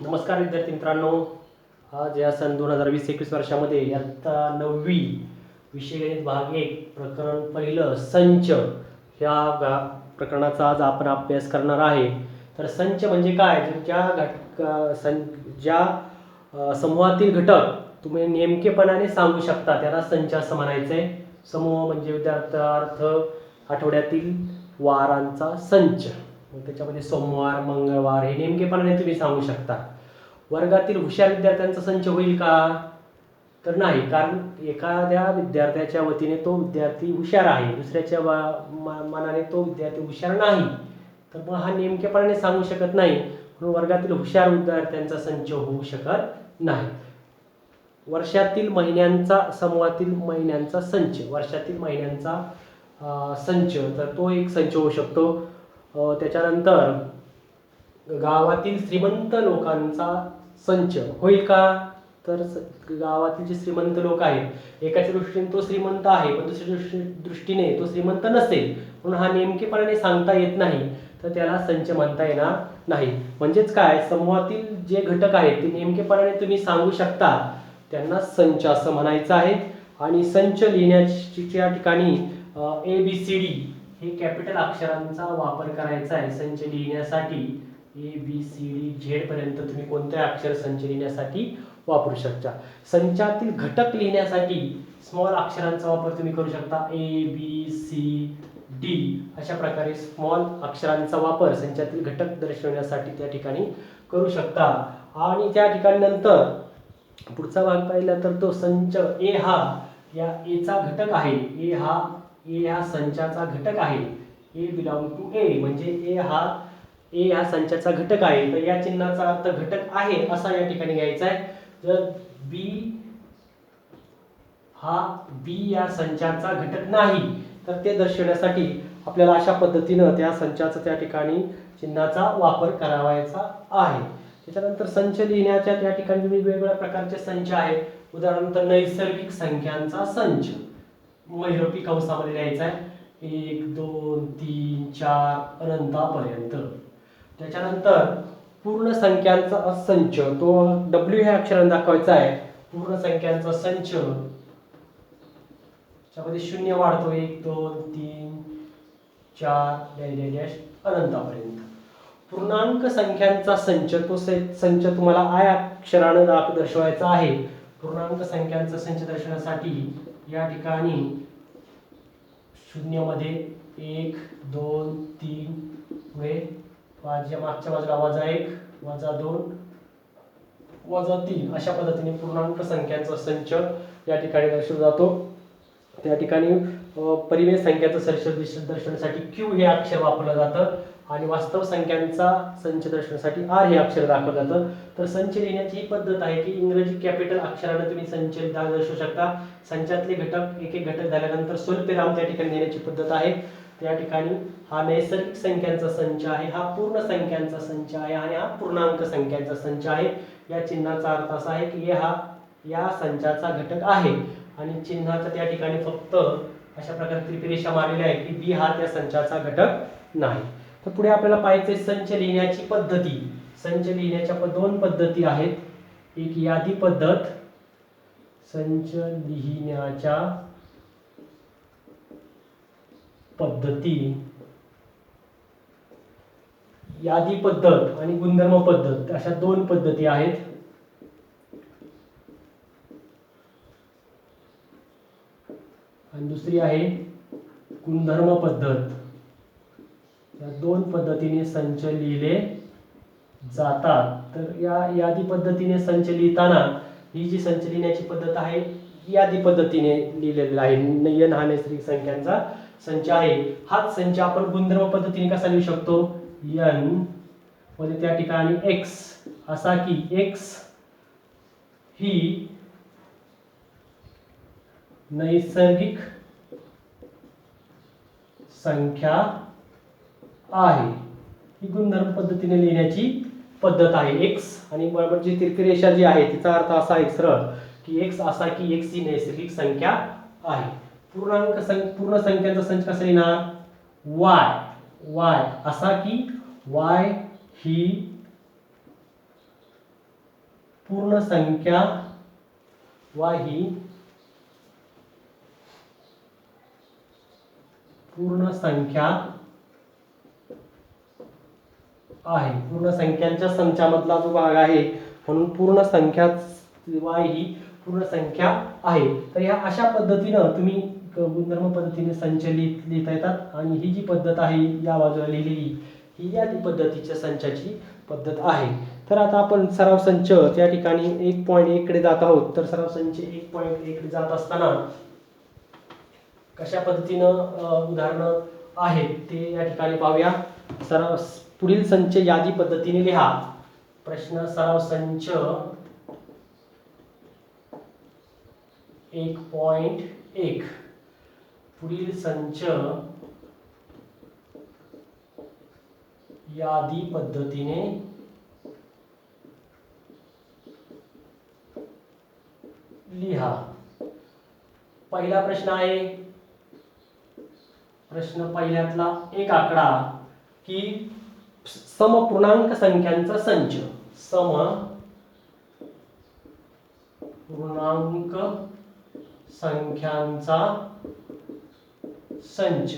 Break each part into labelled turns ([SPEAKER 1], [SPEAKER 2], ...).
[SPEAKER 1] नमस्कार विद्यार्थी मित्रांनो, आज या सन 2020-21 वर्षामध्ये इयत्ता 9वी विषय गणित भाग 1 प्रकरण पहिलं संच या प्रकरणाचा आज आपण अभ्यास करणार आहे. तर संच म्हणजे काय? ज्या समूहातील घटक तुम्ही नेमकेपणाने सांगू शकता त्याला संच असं म्हणायचंय. समूह म्हणजे विद्यार्थ्यार्थ आठवड्यातील वारांचा संच. त्याच्यामध्ये सोमवार, मंगळवार हे नेमकेपणाने तुम्ही सांगू शकता. वर्गातील हुशार विद्यार्थ्यांचा संच होईल का? तर नाही, कारण एखाद्या विद्यार्थ्याच्या वतीने तो विद्यार्थी हुशार आहे, दुसऱ्याच्या मनाने तो विद्यार्थी हुशार नाही, तर मग हा नेमकेपणाने सांगू शकत नाही. म्हणून वर्गातील हुशार विद्यार्थ्यांचा संच होऊ शकत नाही. वर्षातील महिन्यांचा, समूहातील महिन्यांचा संच, वर्षातील महिन्यांचा संच, तर तो एक संच होऊ शकतो. त्याच्यानंतर गावातील श्रीमंत लोकांचा संच होईल का? तर गावातील जे श्रीमंत लोक आहेत, एकाच्या दृष्टीने तो श्रीमंत आहे पण दुसऱ्या दृष्टीने तो श्रीमंत नसेल, म्हणून हा नेमकेपणाने सांगता येत नाही, तर त्याला संच म्हणता येणार नाही. म्हणजेच काय, समूहातील जे घटक आहेत ते नेमकेपणाने तुम्ही सांगू शकता त्यांना संच असं म्हणायचं आहे. आणि संच लिहिण्याच्या ठिकाणी ABCD हे कॅपिटल अक्षरांचा वापर करायचा आहे. संच लिहिण्यासाठी ABCD पर्यंत तुम्ही कोणत्या अक्षर संच लिहिण्यासाठी वापरू शकता. संचातील घटक लिहिण्यासाठी स्मॉल अक्षरांचा वापर तुम्ही करू शकता. ABCD अशा प्रकारे स्मॉल अक्षरांचा वापर संचातील घटक दर्शवण्यासाठी त्या ठिकाणी करू शकता. आणि त्या ठिकाणी नंतर पुढचा भाग पाहिला तर तो संच ए हा या एचा घटक आहे. ए हा संचाचा घटक आहे. ए बिलॉंग टू ए म्हणजे ए हा संचाचा घटक आहे. तर या चिन्हाचा अर्थ घटक आहे असा या ठिकाणी घ्यायचा आहे. जर बी या संचाचा घटक नाही तर ते दर्शवण्यासाठी आपल्याला अशा पद्धतीनं त्या संचाचा त्या ठिकाणी चिन्हाचा वापर करावायचा आहे. त्याच्यानंतर संच लिहिण्याच्या त्या ठिकाणी वेगवेगळ्या प्रकारचे संच आहेत. उदाहरणार्थ नैसर्गिक संख्यांचा संच महिरपी कंसामध्ये लिहायचा आहे. 1 2 3 4 अनंतापर्यंत. त्याच्यानंतर पूर्ण संख्यांचा संच, तो W ह्या अक्षराने दाखवायचा आहे. पूर्ण संख्यांचा संच त्यामध्ये शून्य वाढतो 1 2 3 4 अनंतापर्यंत. पूर्णांक संख्यांचा संच, तो संच तुम्हाला I अक्षराने दर्शवायचा आहे. पूर्णांक संख्यांचा संच दर्शवण्यासाठी या ठिकाणी शून्य मध्ये 1 2 3 वे मागच्या बाजूला -1 -2 -3 अशा पद्धतीने पूर्णांक संख्यांचा संच या ठिकाणी दर्शवला जातो. त्या ठिकाणी परिमेय संख्यांचा संच दर्शवण्यासाठी Q हे अक्षर वापरलं जातं आणि वास्तव संख्यांचा संच दर्शवण्यासाठी R हे अक्षर दाखवलं जातं. तर संच लिहिण्याची ही पद्धत आहे की इंग्रजी कॅपिटल अक्षराने तुम्ही संच दर्शवू शकता. संचातले घटक एक घटक झाल्यानंतर स्वल्पविराम त्या ठिकाणी देण्याची पद्धत आहे. त्या ठिकाणी हा नैसर्गिक संख्यांचा संच आहे, हा पूर्ण संख्यांचा संच आहे आणि हा पूर्णांक संख्यांचा संच आहे. या चिन्हाचा अर्थ असा आहे की हा या संचाचा घटक आहे आणि चिन्हाचा त्या ठिकाणी फक्त अशा प्रकारे तिरपी रेषा मारलेली आहे की B हा त्या संचाचा घटक नाही. तर पुढे आपल्याला पाहायचे संच लिहिण्याची पद्धती. संच लिहिण्याच्या दोन पद्धती आहेत. एक यादी पद्धत, संच लिहिण्याच्या पद्धती, यादी पद्धत आणि गुणधर्म पद्धत अशा दोन पद्धती आहेत. आणि दुसरी आहे गुणधर्म पद्धत. या दोन पद्धतीने संच लिहिले जातात. तर या यादी पद्धतीने संच लिहिताना ही जी संच लिहिण्याची पद्धत आहे यादी पद्धतीने लिहिलेला आहे. N हा नैसर्गिक संख्यांचा संच आहे. हाच संच आपण गुणधर्म पद्धतीने कसा लिहू शकतो? N मध्ये त्या ठिकाणी X असा की X ही नैसर्गिक संख्या आहे. ही गुणधर्म पद्धतीने लिहिण्याची पद्धत आहे. X आणि बरोबर जी तिरपी रेषा जी आहे तिचा अर्थ असा आहे सरळ की X असा की X ही नैसर्गिक संख्या आहे. पूर्ण संख्यांचा संच कसा लिहिणार? Y असा की Y ही पूर्ण संख्या वाही पूर्ण संख्या आहे. पूर्ण संख्यांच्या संचामधला जो भाग आहे म्हणून पूर्ण संख्या ही पूर्ण संख्या आहे. तर ह्या अशा पद्धतीनं तुम्ही गुणधर्म पद्धतीने संच लिहिता येतात आणि ही जी पद्धत आहे या बाजूला लिहिलेली ही यादी पद्धतीच्या संचाची पद्धत आहे. तर आता आपण सराव संच त्या ठिकाणी 1.1 कडे जात आहोत. तर सराव संच 1.1 कडे जात असताना कशा पद्धतीनं उदाहरणं आहेत ते या ठिकाणी पाहूया. सराव पुढील संच यादी पद्धतीने लिहा. प्रश्न सराव संच 1.1 पुढील संच यादी पद्धतीने लिहा. पहिला प्रश्न आहे. प्रश्न पहिल्यातला एक आकडा की समपूर्णांक संख्यांचा संच. समपूर्णांक संख्यांचा संच.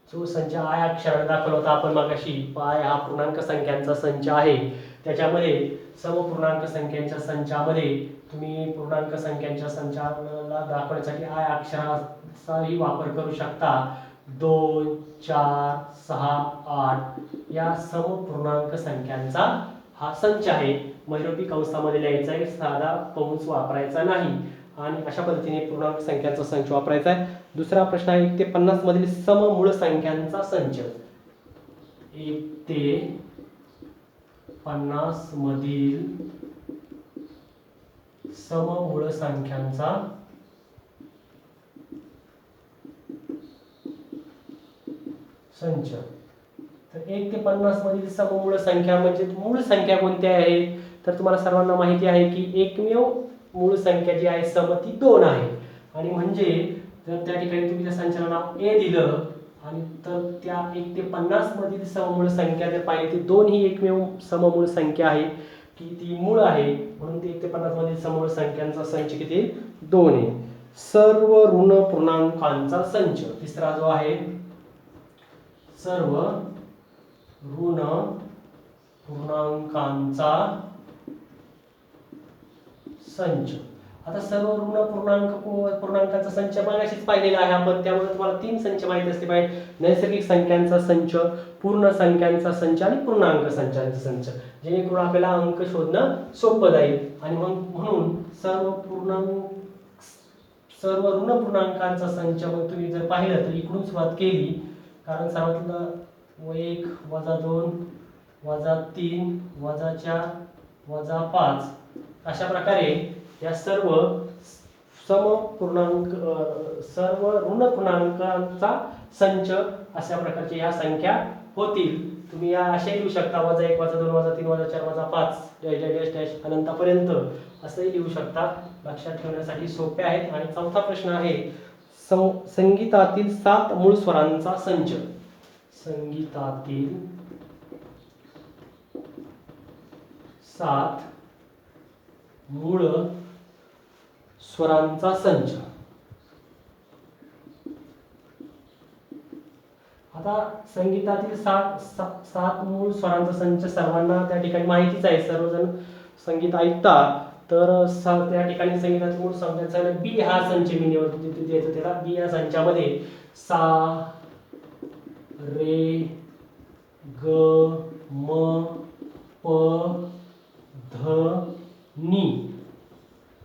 [SPEAKER 1] जो संच आय अक्षराने दाखवला होता आपण मगाशी, आय हा पूर्णांक संख्यांचा संच आहे. त्याच्यामध्ये समपूर्णांक संख्यांच्या संचामध्ये तुम्ही पूर्णांक संख्यांच्या संचाला दाखवण्यासाठी आय अक्षराचाही वापर करू शकता. 2, 4, 6, 8 या समपूर्णांक संख्यांचा हा संच आहे. महिरपी कंसामध्ये लिहायचा आहे, साधा कंस वापरायचा नाही आणि अशा पद्धतीने पूर्णांक संख्यांचा संच वापरायचा आहे. दुसरा प्रश्न आहे 1 ते 50 मधील सममूळ संख्यांचा संच. 1 ते 50 मधील सममूळ संख्यांचा संच. तर 1 ते 50 मधील सममूळ संख्या म्हणजे मूळ संख्या कोणत्या आहेत तर तुम्हाला सर्वांना माहिती आहे की एकमेव मूळ संख्या जी आहे सम ती 2 आहे. आणि म्हणजे जर त्या ठिकाणी तुम्ही त्या संचाला नाव a दिलं आणि तर त्या 1 ते 50 मधील सममूळ संख्या जर पाहिली तर 2 ही एकमेव सममूळ संख्या आहे की ती मूळ आहे. म्हणून ते 1 ते 50 मधील सममूळ संख्यांचा संच किती 2 आहे. सर्व ऋण पूर्णांकांचा संच. तिसरा जो आहे सर्व ऋण पूर्णांकांचा संच. आता सर्व ऋण पूर्णांकांचा संच मागाशीच पाहिलेला आहे आपण, त्यामुळे तुम्हाला 3 संच माहिती असले पाहिजे. नैसर्गिक संख्यांचा संच, पूर्ण संख्यांचा संच आणि पूर्णांक संचांचा संच, जेणेकरून आपल्याला अंक शोधणं सोपं जाईल. आणि मग म्हणून सर्व ऋण पूर्णांकांचा संच मग तुम्ही जर पाहिलं तर इकडून सुरुवात केली, कारण सर्वातला 1 -2 -3 -4 -5 अशा प्रकारे या सर्व सर्व ऋण पूर्णांकांचा संच अशा प्रकारच्या या संख्या होतील. तुम्ही या असे लिहू शकता -1 -2 -3 -4 -5 डॅश डॅश अनंतापर्यंत असंही लिहू शकता. लक्षात ठेवण्यासाठी सोपे आहेत. आणि चौथा प्रश्न आहे संगीतातील 7 मूळ स्वरांचा संच. संगीतातील 7 मूळ स्वरांचा संच. आता संगीतातील 7 मूळ स्वरांचा संच सर्वांना त्या ठिकाणी माहितीच आहे. सर्वजण संगीत ऐकतात. तर त्या ठिकाणी संगीतातील मूळ संख्यांचा बी हा संच मी द्यायचो त्याला. बी या संचामध्ये सा, रे, ग, म, प, ध, नी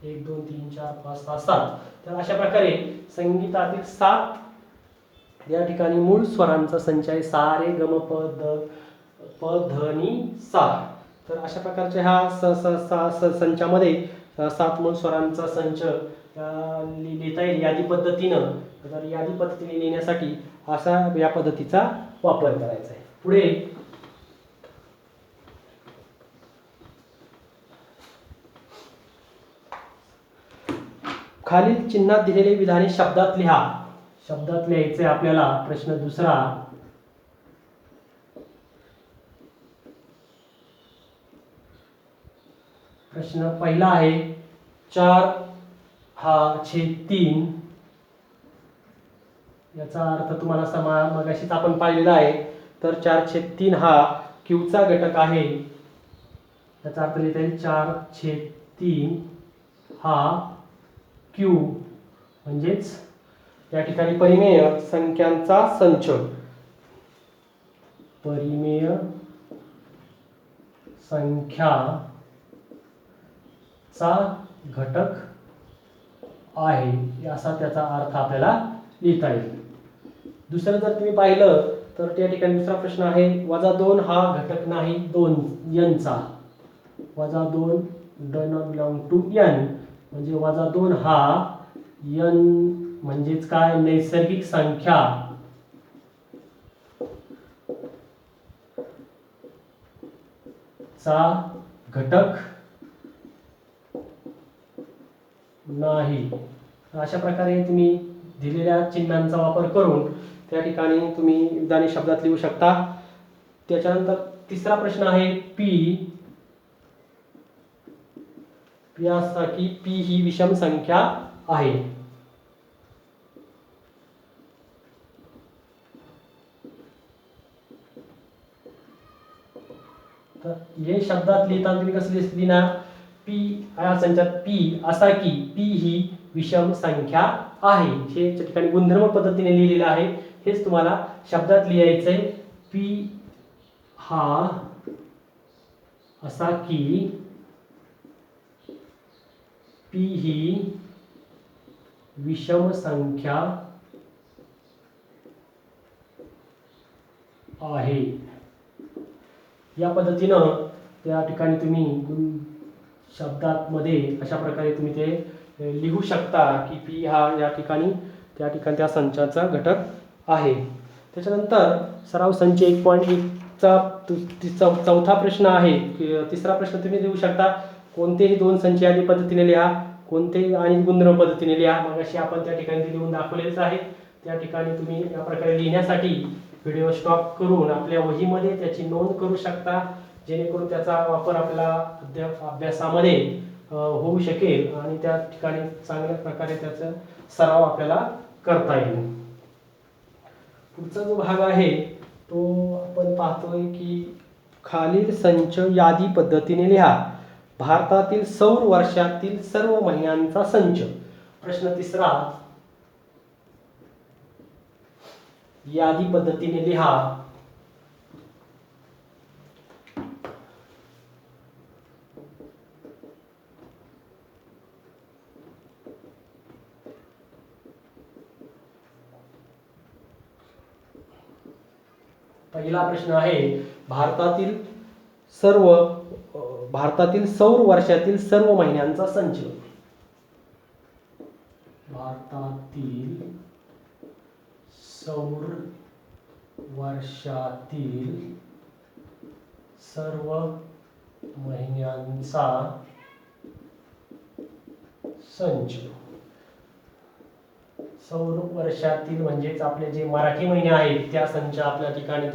[SPEAKER 1] 1 2 3 4 5 6 7. तर अशा प्रकारे संगीतातील 7 या ठिकाणी मूळ स्वरांचा संच आहे. सा, रे, ग, म, प, ध, नी, सा. तर अशा प्रकारच्या ह्या संचामध्ये 7 मूळ स्वरांचा संच लिहिता येईल यादी पद्धतीनं. तर यादी पद्धतीने लिहिण्यासाठी असा या पद्धतीचा वापर करायचा आहे. पुढे खालील चिन्हात दिलेले विधाने शब्दात लिहा. शब्दात लिहायचे आपल्याला. प्रश्न दुसरा प्रश्न पहिला आहे 4/3, याचा अर्थ तुम्हाला मगाशीच आपण पाहिलेला आहे. तर 4/3 हा क्यूचा घटक आहे. याचा अर्थ लिहिता येईल 4/3 हा क्यू म्हणजेच या ठिकाणी परिमेय संख्यांचा संच. परिमेय संख्याचा घटक आहे असा त्याचा अर्थ आपल्याला लिहिता येईल. दुसरं जर तुम्ही पाहिलं तर त्या ठिकाणी दुसरा प्रश्न आहे -2 हा घटक नाही 2 n चा. -2 does not belong to n म्हणजे -2 हा n म्हणजेच काय नैसर्गिक संख्या चा घटक नाही. अशा प्रकारे तुम्ही दिलेल्या चिन्हांचा वापर करून त्या ठिकाणी तुम्ही विधाने शब्दात लिहू शकता. त्याच्यानंतर तिसरा प्रश्न आहे पी असा की पी ही विषम संख्या आहे. तर हे शब्दात लिहिताना तुम्ही कसं लिहिणार? पी या संचात पी असा की पी ही विषम संख्या आहे. हे त्या ठिकाणी गुणधर्म पद्धतीने लिहिलेलं आहे. हेच तुम्हाला शब्दात लिहायचंय. पी हा असा की पी ही विषम संख्या आहे. या पद्धतीनं त्या ठिकाणी तुम्ही शब्दात मध्ये अशा प्रकारे तुम्ही ते लिहू शकता की पी हा या ठिकाणी त्या संचाचा घटक आहे. त्याच्यानंतर सराव संच 1.1चा चौथा प्रश्न आहे. तिसरा प्रश्न तुम्ही देऊ शकता कोणतेही दोन संच यादी पद्धतीने लिहा, कोणतेही आणि गुणधर्म पद्धतीने लिहा. मग अशी आपण त्या ठिकाणी ते लिहून दाखवलेच आहे. त्या ठिकाणी तुम्ही या प्रकारे लिहिण्यासाठी व्हिडिओ स्टॉप करून आपल्या वहीमध्ये त्याची नोंद करू शकता, जेणेकरून त्याचा वापर आपल्या अभ्यासामध्ये होऊ शकेल आणि त्या ठिकाणी चांगल्या प्रकारे त्याचा सराव आपल्याला करता येईल. पुढचा जो भाग आहे तो आपण पाहतोय की खालील संच यादी पद्धतीने लिहा. भारतातील सौर वर्षातील सर्व महिन्यांचा संच. प्रश्न तिसरा यादी पद्धतीने लिहा. पहिला प्रश्न आहे भारतातील सौर वर्षातील सर्व महिन्यांचा संच. भारतातील सौर वर्षातील सर्व महिन्यांचा संच. सौर वर्षातील म्हणजेच आपले जे मराठी महिने आहेत त्या संच आपल्या ठिकाणी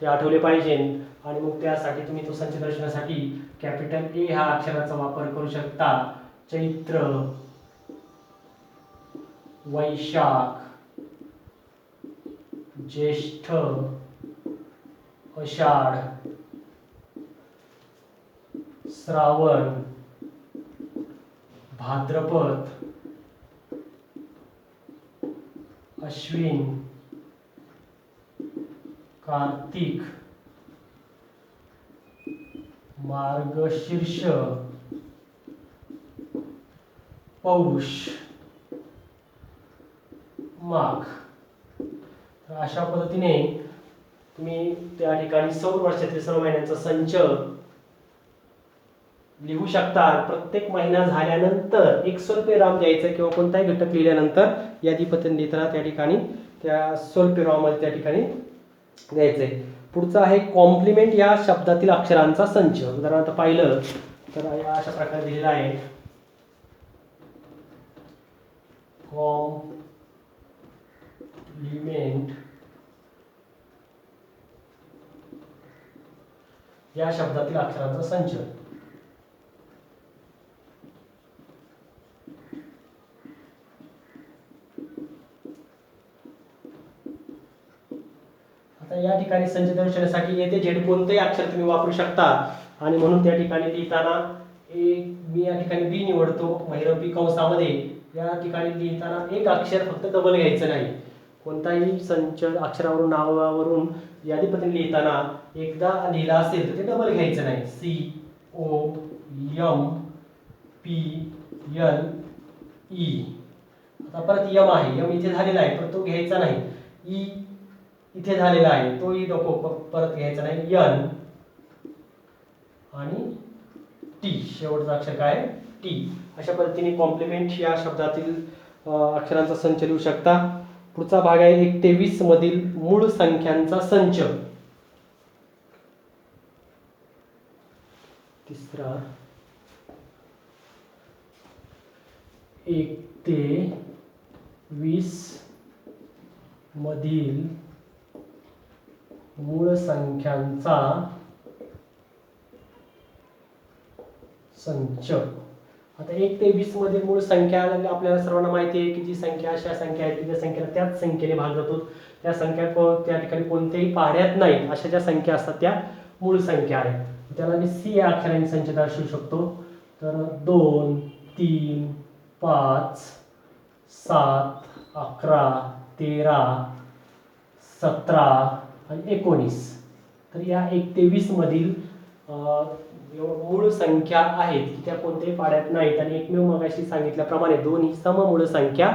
[SPEAKER 1] ते आठवले पाहिजे. आणि मग त्यासाठी तुम्ही तो संच दर्शनासाठी कॅपिटल ए हा अक्षराचा वापर करू शकता. चैत्र, वैशाख, ज्येष्ठ, आषाढ, श्रावण, भाद्रपद, अश्विन, कार्तिक, मार्गशीर्ष, पौष, माघ. अशा पद्धतीने तुम्ही त्या ठिकाणी सौर वर्षातील सर्व महिन्यांचा संच लिहू शकता. प्रत्येक महिना झाल्यानंतर एक स्वल्पविराम द्यायचा किंवा कोणताही घटक लिहिल्यानंतर यादी पद्धतीने लिहिताना त्या ठिकाणी त्या स्वल्पविरामामध्ये त्या ठिकाणी द्यायचंय. पुढचा आहे कॉम्प्लिमेंट या शब्दातील अक्षरांचा संच. उदाहरणार्थ पाहिलं तर अशा प्रकारे दिलेला आहे. कॉम्प्लिमेंट या शब्दातील अक्षरांचा संच. ठिकाणी संच दर्शवण्यासाठी येथे झेड कोणतेही अक्षर तुम्ही वापरू शकता आणि म्हणून त्या ठिकाणी लिहिताना मी या ठिकाणी बी निवडतो महिरपी कंसामध्ये. या ठिकाणी लिहिताना एक अक्षर फक्त डबल घ्यायचं नाही. कोणताही संच अक्षरावरून नावावरून यादी पद्धतीने लिहिताना एकदा लिहिला असेल तर ते डबल घ्यायचं नाही. COMPLE. आता परत यम आहे, यम इथे झालेला आहे पण तो घ्यायचा नाही. ई इथे झालेला आहे तोही नको परत घ्यायचा नाही. यन आणि टी शेवटचा अक्षर काय टी. अशा पद्धतीने कॉम्प्लिमेंट या शब्दातील अक्षरांचा संच लिहू शकता. पुढचा भाग आहे 1 ते 20 मधील मूळ संख्यांचा संच. तिसरा 1 ते 20 मधील मूळ संख्यांचा संच. आता 1 ते 20 मधील मूळ संख्या आपल्याला सर्वांना माहिती आहे की जी संख्या अशा संख्या आहेत की त्या संख्येला त्याच संख्येने भाग जातो. त्या संख्या त्या ठिकाणी कोणत्याही पाढ्यात नाहीत अशा ज्या संख्या असतात त्या मूळ संख्या आहेत. त्याला मी सी या अक्षराने संच दर्शवू शकतो. तर 2 3 5 7 11 13 17 आणि 19. तर या 1 ते 20 मधील मूळ संख्या आहेत की त्या कोणत्याही पाड्यात नाहीत आणि एकमेव मगाशी सांगितल्याप्रमाणे दोन्ही सममूळ संख्या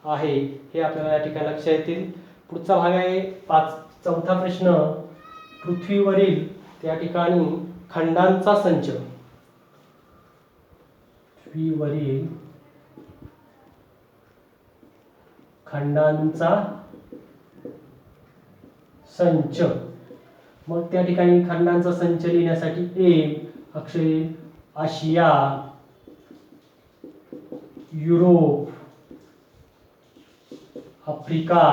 [SPEAKER 1] आहे हे आपल्याला या ठिकाणी लक्षात येतील. पुढचा भाग आहे चौथा प्रश्न. पृथ्वीवरील त्या ठिकाणी खंडांचा संच. पृथ्वीवरील खंडांचा संच. मग त्या ठिकाणी खंडांचा संच लिहिण्यासाठी अक्षरे आशिया, युरोप, आफ्रिका,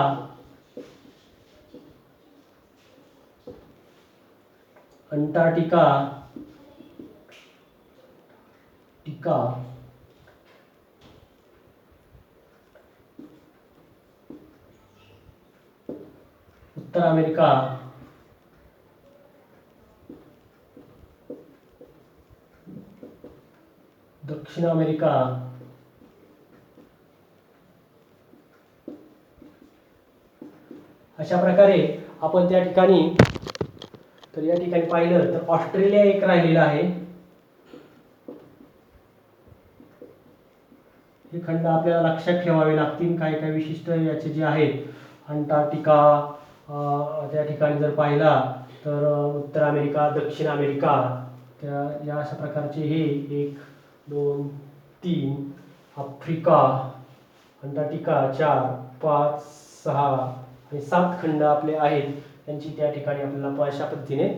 [SPEAKER 1] अंटार्क्टिका, उत्तर अमेरिका, दक्षिण अमेरिका, अशा प्रकारे आपण त्या ठिकाणी या ठिकाणी पाहिलं तर ऑस्ट्रेलिया एक राहिलेला आहे. हे खंड आपल्याला लक्षात ठेवावे लागतील. काय काय विशिष्ट याचे जे आहेत अंटार्क्टिका त्या ठिकाणी जर पाहिला तर उत्तर अमेरिका, दक्षिण अमेरिका या अशा प्रकारचे हे 1 2 3 आफ्रिका, अंटार्क्टिका 4 5 6 आणि 7 खंड आपले आहेत. त्यांची त्या ठिकाणी आपल्याला अशा पद्धतीने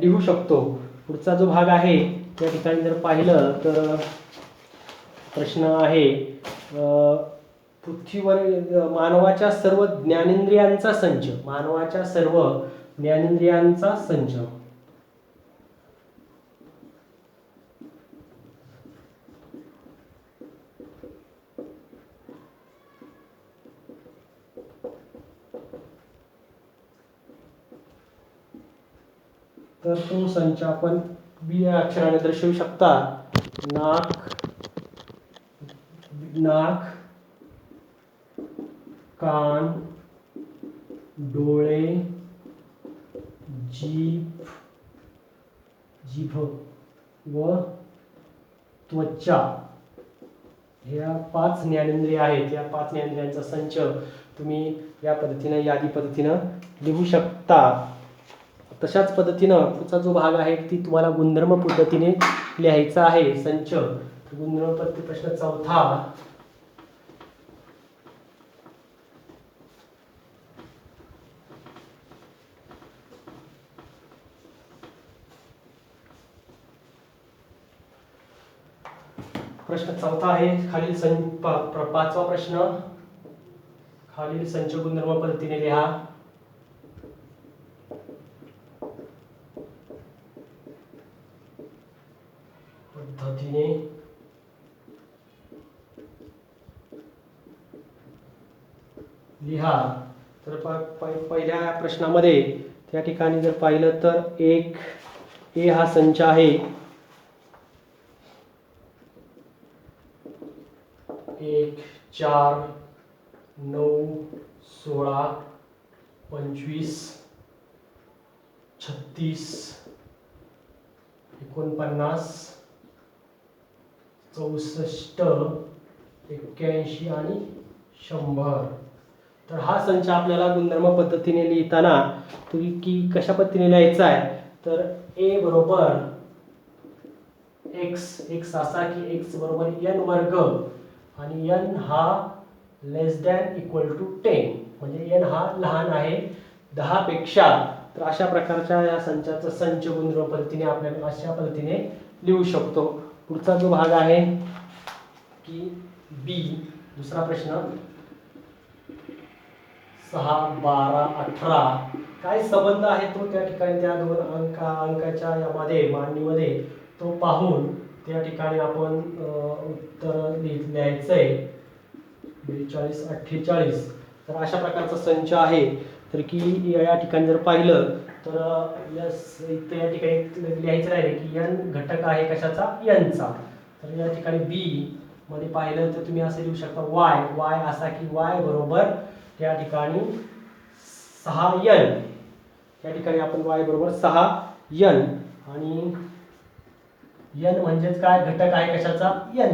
[SPEAKER 1] लिहू शकतो. पुढचा जो भाग आहे त्या ठिकाणी जर पाहिलं तर प्रश्न आहे पृथ्वीवर मानवाच्या सर्व ज्ञानेंद्रियांचा संच. मानवाच्या सर्व ज्ञानेंद्रियांचा संच. तर तो संच आपण बी या अक्षराने दर्शवू शकता. नाक, कान, डोळे, जीभ व त्वचा ह्या 5 ज्ञानेंद्रिय आहेत. या 5 ज्ञानेंद्रियांचा संच तुम्ही या पद्धतीने यादी पद्धतीने लिहू शकता. तशाच पद्धतीनं पुढचा जो भाग आहे ती तुम्हाला गुणधर्म पद्धतीने लिहायचा आहे संच. गुणधर्म पद्धती प्रश्न चौथा. प्रश्न चौथा आहे खालील पाचवा प्रश्न. खालील संच गुणधर्म पद्धतीने लिहा. पद्धतीने लिहा. तर पहिल्या प्रश्नामध्ये त्या ठिकाणी जर पाहिलं तर एक ए हा संच आहे, 1 4 9 16 25 36 49 64 81 आणि 100. तर हा संच आपल्याला गुणधर्म पद्धतीने लिहिताना तुम्ही की कशा पद्धतीने लिहायचा आहे, तर ए बरोबर x असा की x बरोबर n वर्ग आणि n हा लेस दॅन इक्वल टू 10, म्हणजे n हा लहान आहे 10 पेक्षा. तर अशा प्रकारच्या या संचाचा संच गुणधर्म पद्धतीने आपल्याला अशा पद्धतीने लिहू शकतो. पुढचा जो भाग आहे की बी, दुसरा प्रश्न, 6 12 18 काय संबंध आहे तो त्या ठिकाणी त्या दोन अंकाच्या यामध्ये मांडणीमध्ये तो पाहून त्या ठिकाणी आपण उत्तर लिहायचंय. 42 48. तर अशा प्रकारचा संच आहे. तर की या ठिकाणी जर पाहिलं तर इथे या ठिकाणी लिहायचं आहे की n घटक आहे कशाचा, n चा. तर या ठिकाणी बी मध्ये पाहिलं तर तुम्ही असं लिहू शकता y असा की y बरोबर त्या ठिकाणी 6n. या ठिकाणी आपण y बरोबर 6n आणि n म्हणजेच काय, घटक आहे कशाचा, n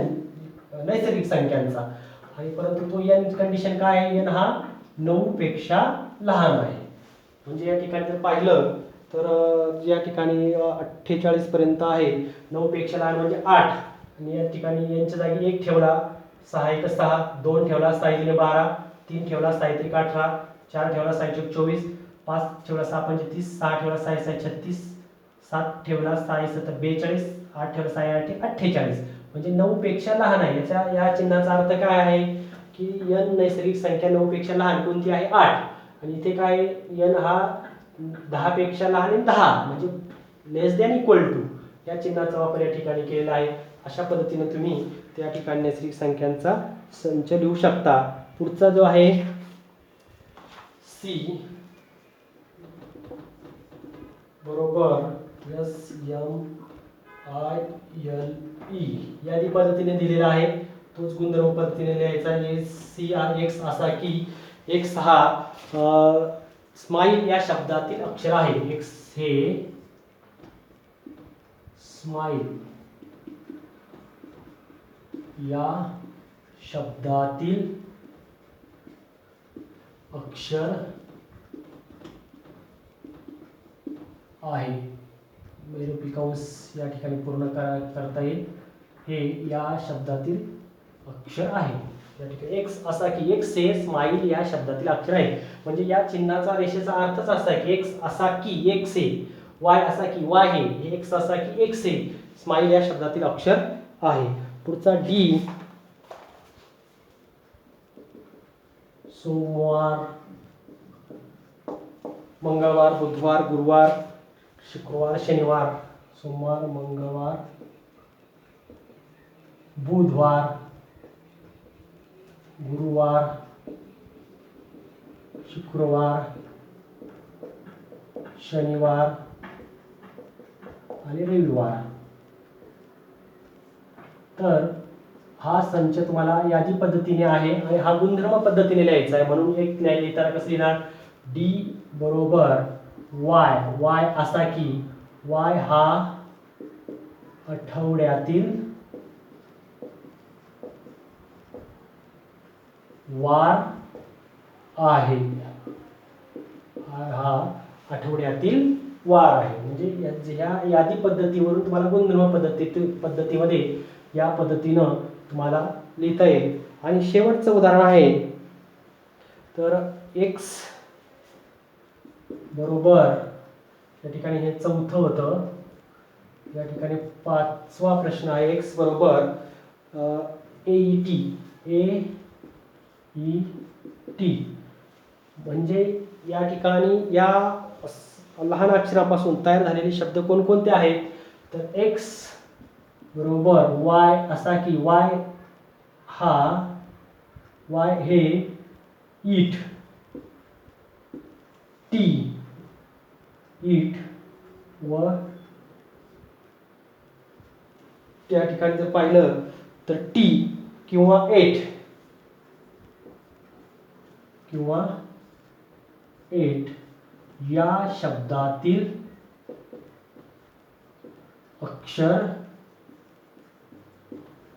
[SPEAKER 1] नैसर्गिक संख्यांचा. आणि परंतु तो n कंडिशन काय आहे, n हा 9 पेक्षा लहान आहे. म्हणजे या ठिकाणी जर पाहिलं तर या ठिकाणी 48 पर्यंत आहे, 9 पेक्षा लहान म्हणजे 8. आणि या ठिकाणी यांच्या जागी 1 ठेवला, 6 1 6, 2 ठेवला 6 3 12, 3 ठेवला 6 3 18, 4 ठेवला 6 4 24, 5 ठेवला 6 35, 6 ठेवला 6 6 36, 7 ठेवला 6 7 42, 8 ठेवला 6 8 48. म्हणजे 9 पेक्षा लहान आहे. या चिन्हाचा अर्थ काय आहे की n नैसर्गिक संख्या 9 पेक्षा लहान कोणती आहे, 8. आणि इथे काय n हा 10 पेक्षा लहान आहे 10, म्हणजे लेस दॅन इक्वल टू या चिन्हाचा वापर या ठिकाणी केलेला आहे. अशा पद्धतीने तुम्ही त्या ठिकाणी नैसर्गिक संख्यांचा संच लिहू शकता. पुढचा जो आहे सी बरोबर SMILE यादी पद्धतीने दिलेला आहे, तोच गुणधर्म पद्धतीने लिहायचा आहे. सी x असा की x हा स्माइल या शब्दातील अक्षर आहे. x हे स्माइल या शब्दातील अक्षर आहे. महिरूपी कंस या ठिकाणी पूर्ण करता येईल. हे या शब्दातील अक्षर आहे. या ठिकाणी x असा की x हे स्माइल या शब्दातील अक्षर आहे. म्हणजे या चिन्हाचा रेषेचा अर्थच असा आहे की x असा की x हे, y असा की y हे, x असा की x हे स्माइल या शब्दातील अक्षर आहे. पुढचा डी सोमवार मंगळवार बुधवार गुरुवार शुक्रवार शनिवार. सोमवार मंगळवार बुधवार गुरुवार शुक्रवार शनिवार आणि रविवार. तर हा संच तुम्हाला यादी पद्धतीने आहे आणि हा गुणधर्म पद्धतीने लिहायचा आहे. म्हणून एक लिहिताना कसं लिहिणार, डी बरोबर y असा की y हा आठवड्यातील वार आहे. हा आठवड्यातील वार आहे. म्हणजे या यादी पद्धतीवरून तुम्हाला गुणधर्म पद्धतीमध्ये या पद्धतीनं तुम्हाला लिहिता येईल. आणि शेवटचं उदाहरण आहे तर x बरोबर या ठिकाणी हे चौथं होतं. या ठिकाणी पाचवा प्रश्न आहे x बरोबर AET म्हणजे या ठिकाणी या लहान अक्षरापासून तयार झालेले शब्द कोणकोणते आहेत, तर x बरोबर y असा की y हे ईट, टी इट व त्या ठिकाणी जर पाहिलं तर टी किंवा एट या शब्दातील अक्षर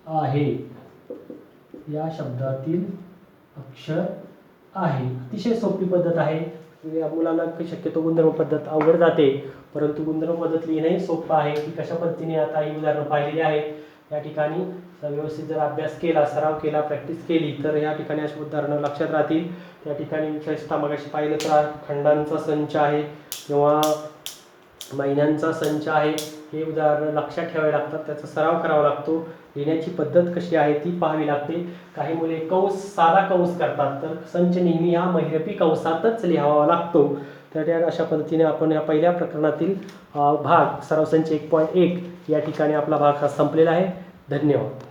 [SPEAKER 1] आहे, या शब्दातील अक्षर आहे. अतिशय सोपी पद्धत आहे. मुलांना शक्यतो गुणधर्म पद्धत अवघड जाते, परंतु गुणधर्म पद्धत लिहिणंही सोपं आहे. की कशा पद्धतीने आता ही उदाहरणं पाहिलेली आहेत. या ठिकाणी व्यवस्थित जर अभ्यास केला, सराव केला, प्रॅक्टिस केली तर या ठिकाणी अशी उदाहरणं लक्षात राहतील. त्या ठिकाणी विशेषतः मगाशी पाहिलं तर खंडांचा संच आहे किंवा महिन्यांचा संच आहे. हे उदाहरणं लक्षात ठेवावे लागतात, त्याचा सराव करावा लागतो. लिहिण्याची पद्धत कशी आहे ती पाहावी लागते. काही मुले साधा कंस करतात, तर संच नेहमी हा महिरपी कंसातच लिहावा लागतो. तर अशा पद्धतीने आपण या पहिल्या प्रकरणातील भाग सराव संच 1.1 या ठिकाणी आपला भाग हा संपलेला आहे. धन्यवाद.